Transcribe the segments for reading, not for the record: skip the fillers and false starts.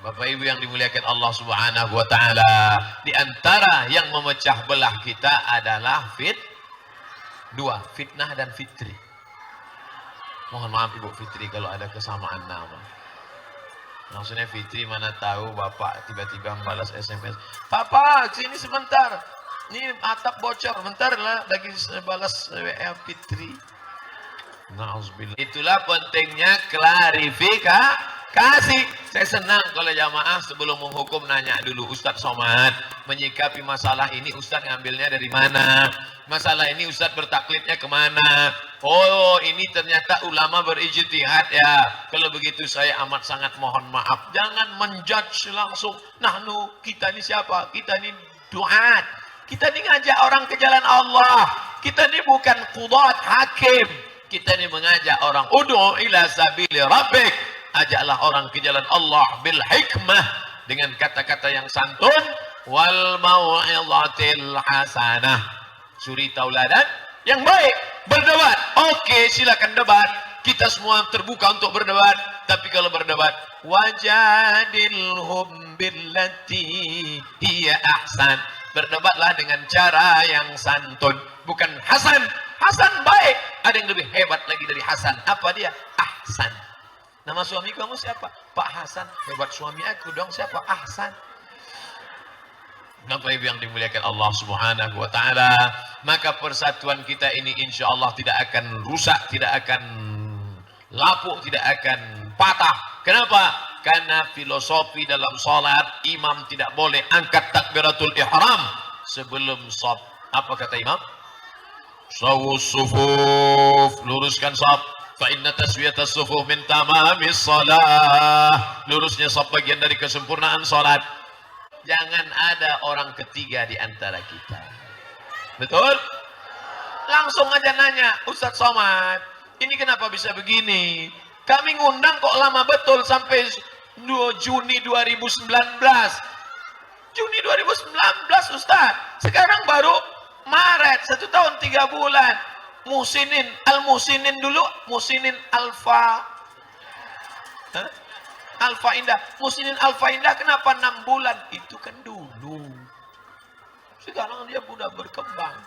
Bapak Ibu yang dimuliakan Allah Subhanahu wa taala, di antara yang memecah belah kita adalah dua, fitnah dan fitri. Mohon maaf Ibu Fitri kalau ada kesamaan nama. Maksudnya Fitri mana tahu Bapak tiba-tiba membalas SMS, "Papa, sini sebentar. Ini atap bocor, bentar lah lagi balas WA Fitri." Nauzubillah. Itulah pentingnya klarifikasi. Saya senang kalau jamaah sebelum menghukum nanya dulu, Ustadz Somad, menyikapi masalah ini Ustadz ngambilnya dari mana? Masalah ini Ustadz bertaklidnya kemana? Oh, ini ternyata ulama berijtihad ya. Kalau begitu saya amat sangat mohon maaf. Jangan menjudge langsung. Kita ini siapa? Kita ini duat. Kita ini ngajak orang ke jalan Allah. Kita ini bukan qudat, hakim. Kita ini mengajak orang, ud'u ila sabili rabbik, ajaklah orang ke jalan Allah bil hikmah, dengan kata-kata yang santun, wal mau'izatil hasanah, suri tauladan yang baik. Berdebat, oke, silakan debat, kita semua terbuka untuk berdebat. Tapi kalau berdebat, wajadilhum billati hiya ahsan, berdebatlah dengan cara yang santun, bukan Hasan. Hasan baik, ada yang lebih hebat lagi dari Hasan. Apa dia? Ahsan. Nama suami kamu siapa? Pak Hasan. Hebat suami aku dong, siapa? Ahsan. Bapak Ibu yang dimuliakan Allah Subhanahu wa taala, maka persatuan kita ini insya Allah tidak akan rusak, tidak akan lapuk, tidak akan patah. Kenapa? Karena filosofi dalam salat, imam tidak boleh angkat takbiratul ihram sebelum sholat. Apa kata imam? Sawus sufuf, luruskan saf. Fa inna taswiyatas sufuf min tamamis shalah. Lurusnya saf bagian dari kesempurnaan salat. Jangan ada orang ketiga di antara kita. Betul? Langsung aja nanya, Ustadz Somad, ini kenapa bisa begini? Kami ngundang kok lama betul sampai 2 Juni 2019. Juni 2019 Ustadz. Sekarang baru Maret, 1 tahun 3 bulan. Musinin, Al-Musinin dulu, Musinin Alfa Indah. Musinin Alfa Indah kenapa 6 bulan? Itu kan dulu. Sekarang dia sudah berkembang.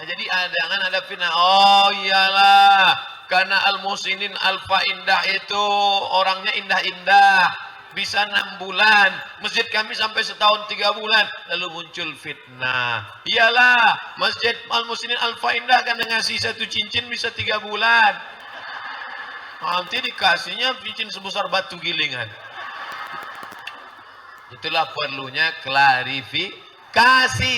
Nah, jadi jangan ada fitnah. Oh iyalah, karena Al-Musinin Alfa Indah itu orangnya indah-indah. Bisa 6 bulan, masjid kami sampai 1 tahun 3 bulan, lalu muncul fitnah. Iyalah, masjid Al-Muslimin Alfa Indah kan ngasih 1 cincin bisa 3 bulan. Nanti dikasihnya cincin sebesar batu gilingan. Itulah perlunya klarifikasi.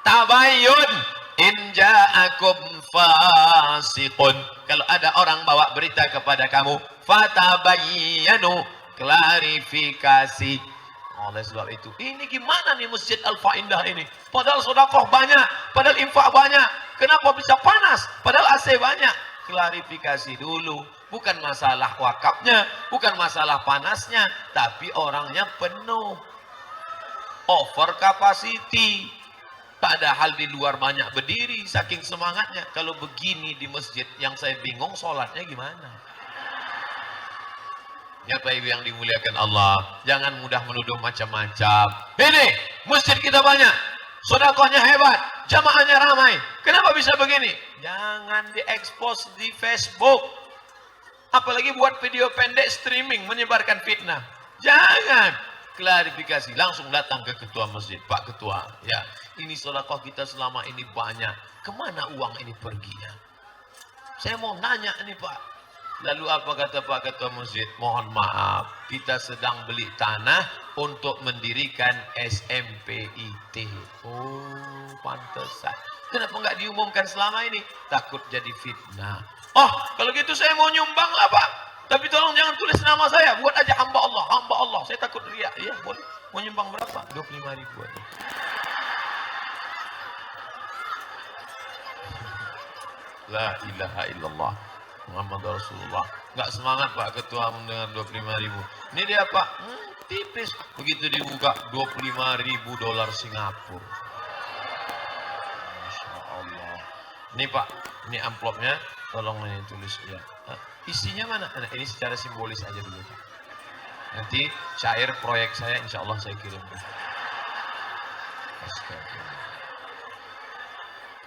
Tabayyun. In ja'akum fasiqun. Kalau ada orang bawa berita kepada kamu, fatabayyanu, klarifikasi. Oleh sebab itu, ini gimana nih Masjid Alfa Indah ini? Padahal sedekah banyak, padahal infak banyak. Kenapa bisa panas? Padahal AC banyak. Klarifikasi dulu. Bukan masalah wakafnya, bukan masalah panasnya, tapi orangnya penuh. Over capacity. Padahal di luar banyak berdiri, saking semangatnya. Kalau begini di masjid, yang saya bingung sholatnya gimana? Ya Bapak Ibu yang dimuliakan Allah, jangan mudah menuduh macam-macam. Ini masjid kita banyak, sedekahnya hebat, jamaahnya ramai. Kenapa bisa begini? Jangan diekspos di Facebook. Apalagi buat video pendek streaming menyebarkan fitnah. Jangan. Klarifikasi, langsung datang ke ketua masjid. Pak ketua, ya ini sedekah kita selama ini banyak. Kemana uang ini perginya? Saya mau nanya nih Pak. Lalu apa kata Pak ketua masjid? Mohon maaf, kita sedang beli tanah untuk mendirikan SMPIT. Oh, pantesan. Kenapa nggak diumumkan selama ini? Takut jadi fitnah. Oh, kalau gitu saya mau nyumbang lah Pak. Tapi tolong jangan tulis nama saya, buat aja hamba Allah, hamba Allah. Saya takut riak. Ya, boleh. Mau nyumbang berapa? 25.000 aja. La ilaha illallah Muhammad Rasulullah. Enggak semangat Pak Ketua dengan 25.000. Ini dia Pak, tipis. Begitu dibuka 25.000 dolar Singapura. Masya Allah. Ini Pak, ini amplopnya. Tolong ini tulis ya. Isinya mana? Nah, ini secara simbolis aja dulu Pak. Nanti syair proyek saya insya Allah saya kirim.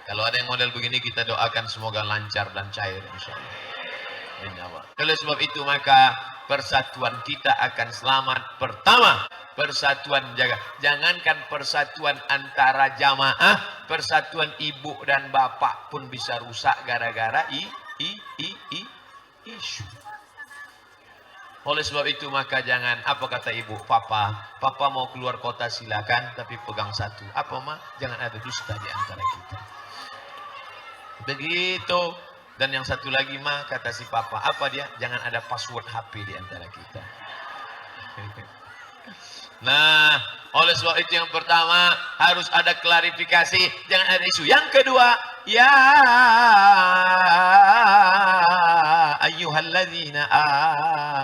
Kalau ada yang model begini kita doakan semoga lancar dan cair insya Allah. Oleh sebab itu maka persatuan kita akan selamat. Pertama, persatuan jaga. Jangankan persatuan antara jamaah, persatuan ibu dan bapak pun bisa rusak gara-gara isu. Oleh sebab itu maka jangan, apa kata ibu, papa mau keluar kota silakan, tapi pegang satu. Apa mah? Jangan ada dusta di antara kita. Begitu. Dan yang satu lagi mah kata si papa, apa dia? Jangan ada password HP di antara kita. Nah, oleh sebab itu yang pertama harus ada klarifikasi, jangan ada isu. Yang kedua, ya ayyuhalladzina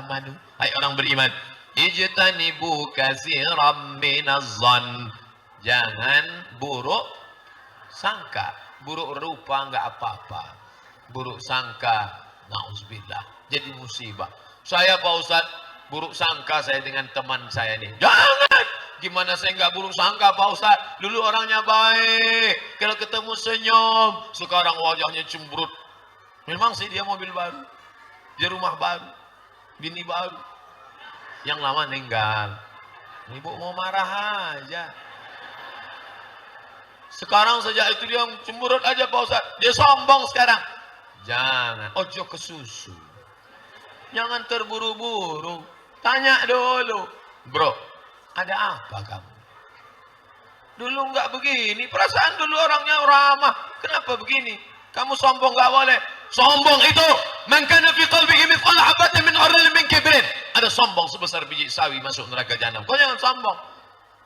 amanu, hai orang beriman, ijtanibu katsiran minadh-dhann, jangan buruk sangka. Buruk rupa enggak apa-apa. Buruk sangka, na'udzubillah, jadi musibah. Saya Pak Ustadz, buruk sangka saya dengan teman saya ini. Jangan! Gimana saya nggak buruk sangka Pak Ustadz? Dulu orangnya baik, kalau ketemu senyum, sekarang wajahnya cemberut. Memang sih dia mobil baru, dia rumah baru, bini baru. Yang lama meninggal. Ibu mau marah aja. Sekarang sejak itu dia cemberut aja Pak Ustadz. Dia sombong sekarang. Jangan, ojo ke susu. Jangan terburu-buru. Tanya dulu. Bro, ada apa kamu? Dulu nggak begini. Perasaan dulu orangnya ramah. Kenapa begini? Kamu sombong nggak boleh. Sombong itu, man kana fi qalbihi mithqal habatin min khardalin min kibrin. Ada sombong sebesar biji sawi masuk neraka jahanam. Kau jangan sombong.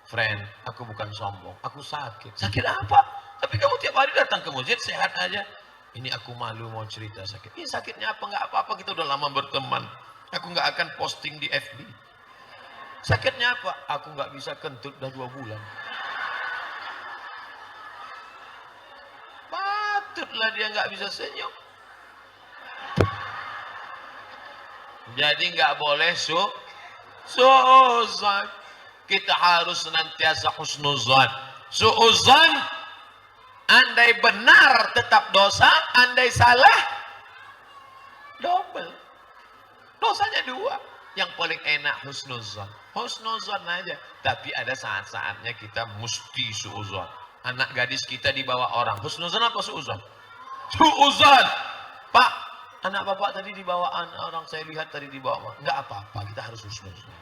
Friend, aku bukan sombong. Aku sakit. Sakit apa? Tapi kamu tiap hari datang ke masjid sehat aja. Ini aku malu mau cerita sakit. Ini sakitnya apa? Nggak apa-apa, kita udah lama berteman. Aku nggak akan posting di FB. Sakitnya apa? Aku nggak bisa kentut udah 2 bulan. Patutlah dia nggak bisa senyum. Jadi nggak boleh su'uzan. Kita harus senantiasa husnuzan. Su'uzan, andai benar tetap dosa, andai salah double. Dosanya 2. Yang paling enak husnuzan. Husnuzan aja. Tapi ada saat-saatnya kita mesti su'uzan. Anak gadis kita dibawa orang. Husnuzan apa su'uzan? Su'uzan. Pak, anak bapak tadi dibawa orang, saya lihat tadi dibawa. Enggak apa-apa, kita harus husnuzan.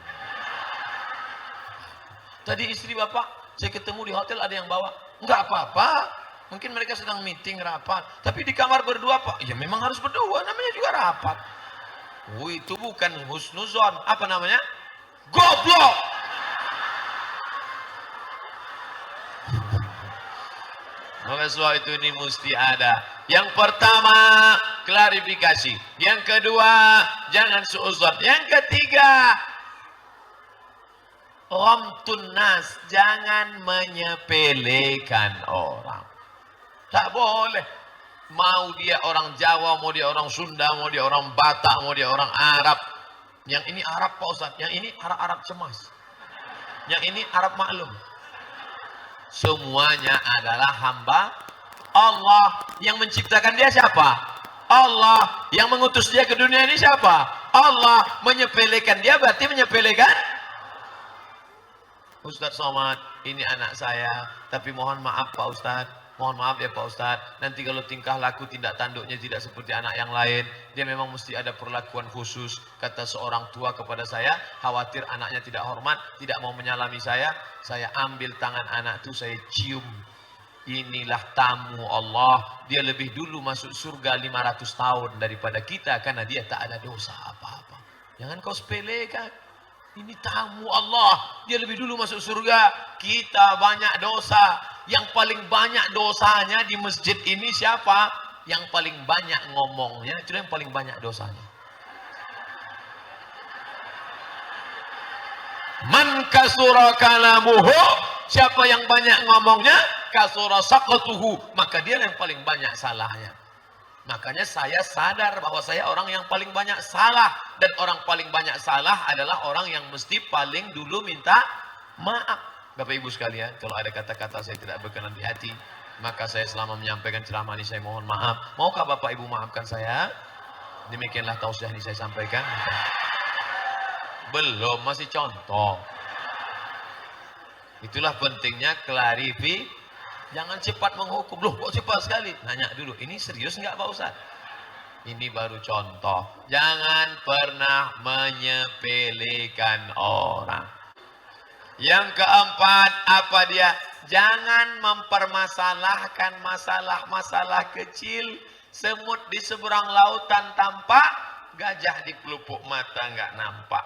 Tadi istri bapak, saya ketemu di hotel ada yang bawa. Enggak apa-apa. Mungkin mereka sedang meeting rapat, tapi di kamar berdua Pak. Ya memang harus berdua, namanya juga rapat. Itu bukan husnuzon, apa namanya? Goblok. Maka soal itu ini mesti ada. Yang pertama, klarifikasi. Yang kedua, jangan suuzon. Yang ketiga, ghamtun nas, jangan menyepelekan orang. Tak boleh. Mau dia orang Jawa, mau dia orang Sunda, mau dia orang Batak, mau dia orang Arab. Yang ini Arab Pak Ustaz, yang ini Arab cemas. Yang ini Arab maklum. Semuanya adalah hamba Allah. Yang menciptakan dia siapa? Allah. Yang mengutus dia ke dunia ini siapa? Allah. Menyepelekan dia berarti menyepelekan Ustaz Somad, ini anak saya, tapi mohon maaf Pak Ustaz. Mohon maaf ya Pak Ustadz, nanti kalau tingkah laku tindak tanduknya tidak seperti anak yang lain, dia memang mesti ada perlakuan khusus. Kata seorang tua kepada saya, khawatir anaknya tidak hormat, tidak mau menyalami saya ambil tangan anak itu, saya cium. Inilah tamu Allah, dia lebih dulu masuk surga 500 tahun daripada kita, karena dia tak ada dosa apa-apa. Jangan kau sepelekan. Ini tamu Allah, dia lebih dulu masuk surga, kita banyak dosa. Yang paling banyak dosanya di masjid ini siapa? Yang paling banyak ngomongnya, itu yang paling banyak dosanya. Man kasura kalamuhu, siapa yang banyak ngomongnya, kasura saqatuhu, maka dia yang paling banyak salahnya. Makanya saya sadar bahwa saya orang yang paling banyak salah. Dan orang paling banyak salah adalah orang yang mesti paling dulu minta maaf. Bapak Ibu sekalian, kalau ada kata-kata saya tidak berkenan di hati, maka saya selama menyampaikan ceramah ini saya mohon maaf. Maukah Bapak Ibu maafkan saya? Demikianlah tausiah ini saya sampaikan. Belum, masih contoh. Itulah pentingnya klarifikasi. Jangan cepat menghukum. Loh, kok cepat sekali? Nanya dulu, ini serius nggak Pak Ustaz? Ini baru contoh. Jangan pernah menyepelekan orang. Yang keempat, apa dia? Jangan mempermasalahkan masalah-masalah kecil. Semut di seberang lautan tampak, gajah di pelupuk mata nggak nampak.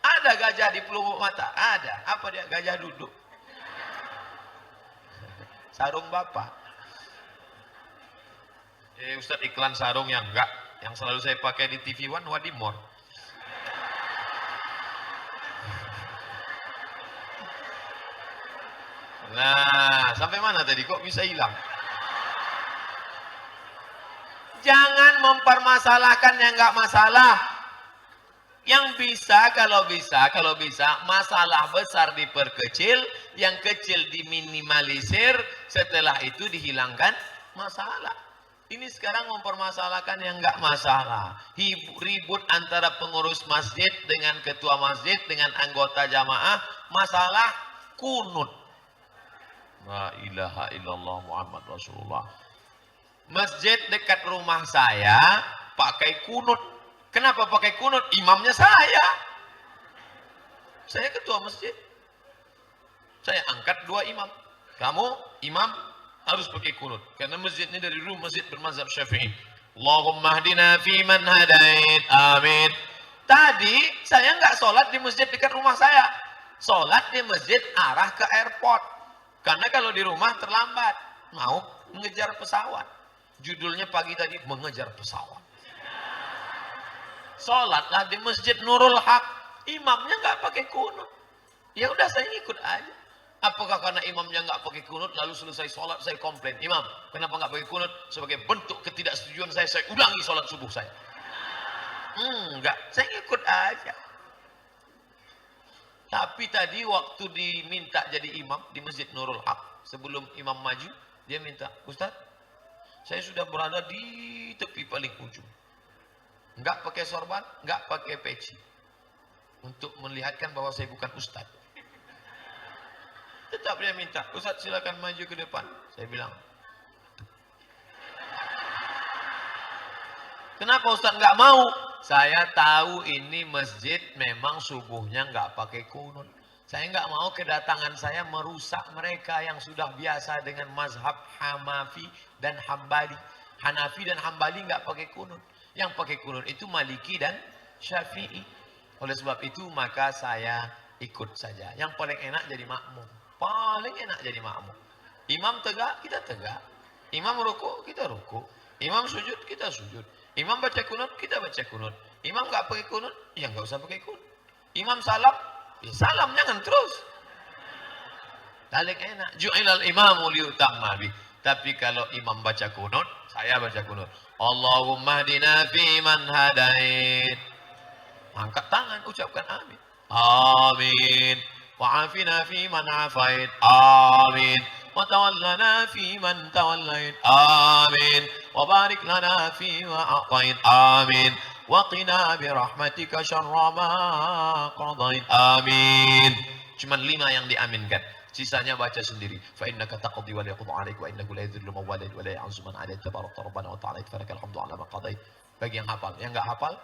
Ada gajah di pelupuk mata? Ada. Apa dia? Gajah duduk. Sarung Bapak. Ustaz iklan sarung yang enggak. Yang selalu saya pakai di TV One, Wadimor. Nah, sampai mana tadi? Kok bisa hilang? Jangan mempermasalahkan yang enggak masalah. Yang bisa, kalau bisa, masalah besar diperkecil, yang kecil diminimalisir, setelah itu dihilangkan masalah. Ini sekarang mempermasalahkan yang enggak masalah. Ribut antara pengurus masjid dengan ketua masjid, dengan anggota jamaah, masalah kunut. La ilaha illallah Muhammad Rasulullah. Masjid dekat rumah saya pakai kunut. Kenapa pakai kunut? Imamnya saya. Saya ketua masjid. Saya angkat 2 imam. Kamu imam harus pakai kunut. Karena masjidnya dari dulu masjid bermazhab Syafi'i. Allahumma hdina fi man hadait. Amin. Tadi saya nggak sholat di masjid dekat rumah saya. Sholat di masjid arah ke airport. Karena kalau di rumah terlambat. Mau mengejar pesawat. Judulnya pagi tadi, mengejar pesawat. Sholatlah di Masjid Nurul Haq. Imamnya nggak pakai kunut. Ya udah saya ikut aja. Apakah karena imamnya nggak pakai kunut lalu selesai sholat saya komplain, Imam kenapa nggak pakai kunut? Sebagai bentuk ketidaksetujuan saya ulangi sholat subuh saya. Enggak, saya ikut aja. Tapi tadi waktu diminta jadi imam di Masjid Nurul Haq, sebelum imam maju, dia minta, Ustaz, saya sudah berada di tepi paling ujung. Enggak pakai sorban, enggak pakai peci. Untuk melihatkan bahwa saya bukan ustaz. Tetap dia minta, Ustaz silakan maju ke depan. Saya bilang, kenapa Ustaz enggak mau? Saya tahu ini masjid memang subuhnya enggak pakai kunut. Saya enggak mau kedatangan saya merusak mereka yang sudah biasa dengan mazhab Hanafi dan Hambali. Hanafi dan Hambali enggak pakai kunut. Yang pakai kunut itu Maliki dan Syafi'i. Oleh sebab itu maka saya ikut saja. Yang paling enak jadi makmum. Paling enak jadi makmum. Imam tegak, kita tegak. Imam rukuk, kita rukuk. Imam sujud, kita sujud. Imam baca kunut, kita baca kunut. Imam nggak pakai kunut, ya nggak usah pakai kunut. Imam salam, ya salam jangan terus. Paling enak. Ju'ilal imamu liyutamma bih. Tapi kalau imam baca kunut, saya baca kunut. Allahumma hdina fi man hadait. Angkat tangan, ucapkan amin. Amin. Wa'afina fi man afait. Amin. Wa tawallana fi man tawallait. Amin. Wa barik lana fi ma a'tait. Amin. Wa qina bi rahmatika syarra ma qadait. Amin. Cuma 5 yang diaminkan. Sisanya baca sendiri. Fa innaka taqdi wa la yaqdu 'alaik wa innahu la yadhillu man walait wa la ya'zu man 'adait tabarakta rabbana wa ta'ala falakal hamdu 'ala ma qadait. Bagi yang hafal, yang enggak hafal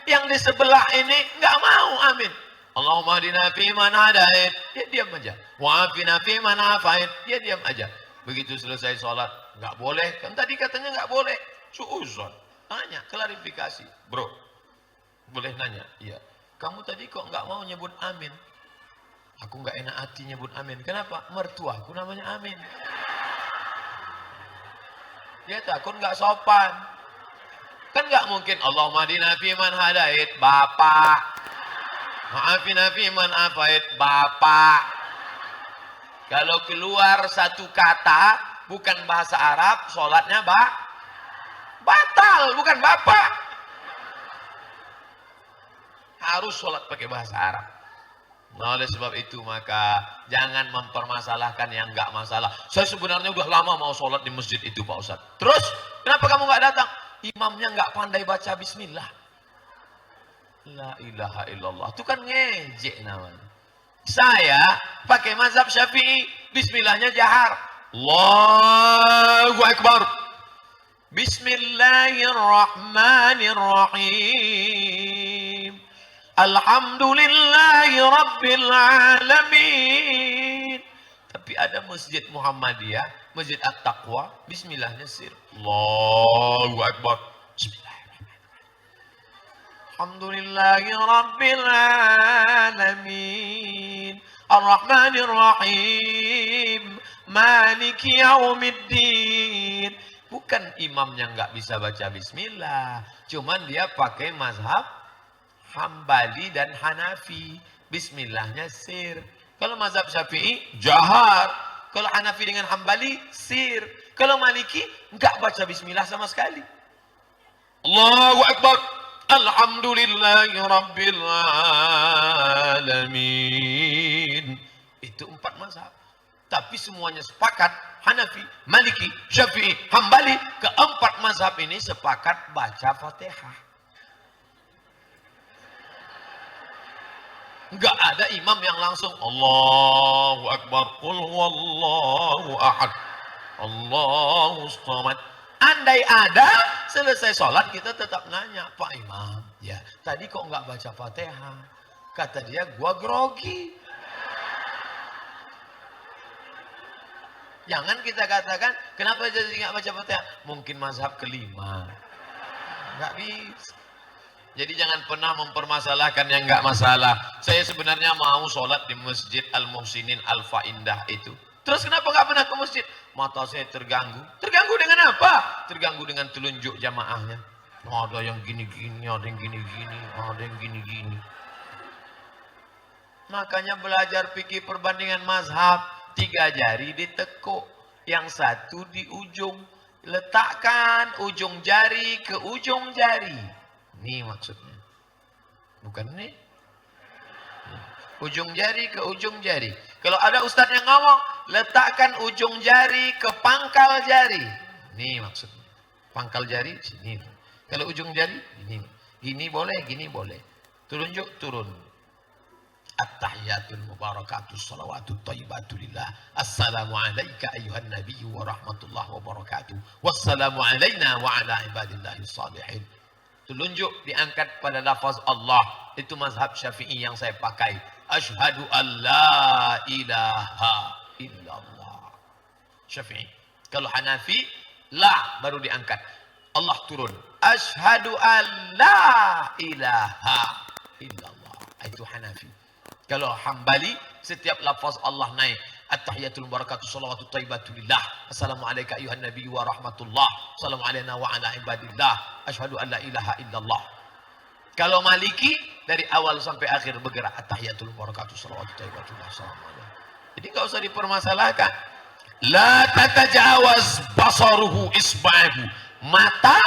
yang di sebelah ini enggak mau amin. Allahumma hdina fi man hadait. Dia diam aja. Wa afina fi man afait. Dia diam aja. Begitu selesai sholat, enggak boleh. Kan tadi katanya enggak boleh. Suuzon. Tanya, klarifikasi. Bro, boleh nanya? Iya. Kamu tadi kok nggak mau nyebut amin? Aku nggak enak hati nyebut amin. Kenapa? Mertuaku namanya Amin. Dia takut nggak sopan. Kan nggak mungkin Allahumma hdina fi man hadait, Bapak. Ma'afina fi man afait, Bapak. Kalau keluar satu kata bukan bahasa Arab, sholatnya batal, bukan bapak. Harus sholat pakai bahasa Arab. Nah, oleh sebab itu maka jangan mempermasalahkan yang enggak masalah. Saya sebenarnya udah lama mau sholat di masjid itu Pak Ustadz. Terus kenapa kamu enggak datang? Imamnya enggak pandai baca bismillah. La ilaha illallah. Itu kan ngejek namanya. Saya pakai mazhab Syafi'i. Bismillahnya jahar. Allahu Akbar. Bismillahirrahmanirrahim. Alhamdulillahi Rabbil Alamin. Tapi ada masjid Muhammadiyah, masjid At-Taqwa, bismillahnya sir. Allahu Akbar. Alhamdulillahi Rabbil Alamin. Ar-Rahmanir-Rahim. Maliki Yaumiddin. Bukan imamnya nggak bisa baca bismillah. Cuman dia pakai mazhab Hambali dan Hanafi. Bismillahnya sir. Kalau mazhab Syafi'i jahar. Kalau Hanafi dengan Hambali sir. Kalau Maliki enggak baca bismillah sama sekali. Allahu Akbar. Alhamdulillahi Rabbil Alamin. Itu 4 mazhab. Tapi semuanya sepakat. Hanafi, Maliki, Syafi'i, Hambali. Keempat mazhab ini sepakat baca Fatihah. Enggak ada imam yang langsung Allahu Akbar, qul huwallahu ahad, Allahu samad. Andai ada, selesai sholat kita tetap nanya, Pak Imam, ya tadi kok enggak baca Fatihah? Kata dia, gua grogi. Jangan kita katakan, kenapa jadi enggak baca Fatihah? Mungkin mazhab kelima. Enggak bisa. Jadi jangan pernah mempermasalahkan yang enggak masalah. Saya sebenarnya mau sholat di Masjid Al-Muhsinin Alfa Indah itu. Terus kenapa enggak pernah ke masjid? Mata saya terganggu. Terganggu dengan apa? Terganggu dengan telunjuk jamaahnya. Ada yang gini-gini, ada yang gini-gini, ada yang gini-gini. Makanya belajar fikih perbandingan mazhab. 3 jari ditekuk. Yang 1 di ujung. Letakkan ujung jari ke ujung jari. Ini maksudnya. Bukan ini. Ujung jari ke ujung jari. Kalau ada ustaz yang ngomong, letakkan ujung jari ke pangkal jari. Ini maksudnya. Pangkal jari sini. Kalau ujung jari ini. Gini boleh, gini boleh. Telunjuk turun. At-tahiyatul mubarakatus salawatut thayyibatu lillah. Assalamu alayka ayuhan nabiyyu wa rahmatullahi wa barakatuh. Wassalamu alayna wa ala ibadillahis salihin. Telunjuk diangkat pada lafaz Allah. Itu mazhab Syafi'i yang saya pakai. Asyhadu an la ilaha illallah. Syafi'i. Kalau Hanafi, la baru diangkat. Allah turun. Asyhadu an la ilaha illallah. Itu Hanafi. Kalau Hambali, setiap lafaz Allah naik. At-tahiyatul barakatuh salawatut thayyibatu lillah. Assalamu alayka ayuhan nabiyyu wa rahmatullah. Assalamu alayna wa ala ibadillah. Asyhadu an la ilaha illallah. Kalau Maliki dari awal sampai akhir bergerak at-tahiyatul barakatuh salawatut thayyibatu lillah. Assalamu alaykum. Jadi enggak usah dipermasalahkan. La tatajawaz basaruhu isba'ahu. Mata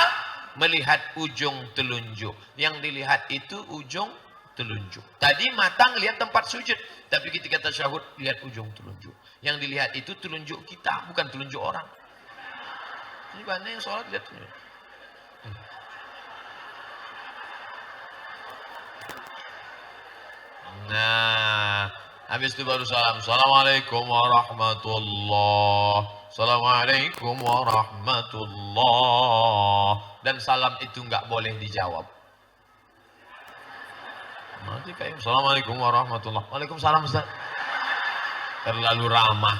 melihat ujung telunjuk. Yang dilihat itu ujung telunjuk. Tadi mata lihat tempat sujud, tapi ketika tasyahud lihat ujung telunjuk. Yang dilihat itu telunjuk kita, bukan telunjuk orang. Ini banyak yang sholat lihat telunjuk. Nah, habis itu baru salam. Assalamualaikum warahmatullahi. Assalamualaikum warahmatullahi. Dan salam itu nggak boleh dijawab. Nanti kayak Assalamualaikum warahmatullahi. Waalaikumsalam Ustaz. Terlalu ramah.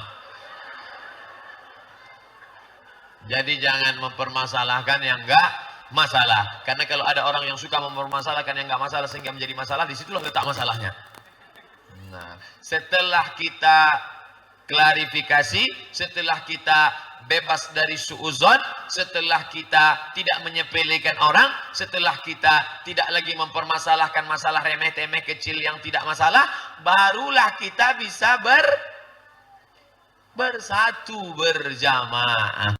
Jadi jangan mempermasalahkan yang enggak masalah. Karena kalau ada orang yang suka mempermasalahkan yang enggak masalah sehingga menjadi masalah, disitulah letak masalahnya. Nah, setelah kita klarifikasi, setelah kita bebas dari suuzon, setelah kita tidak menyepelekan orang, setelah kita tidak lagi mempermasalahkan masalah remeh-temeh kecil yang tidak masalah, barulah kita bisa bersatu berjamaah.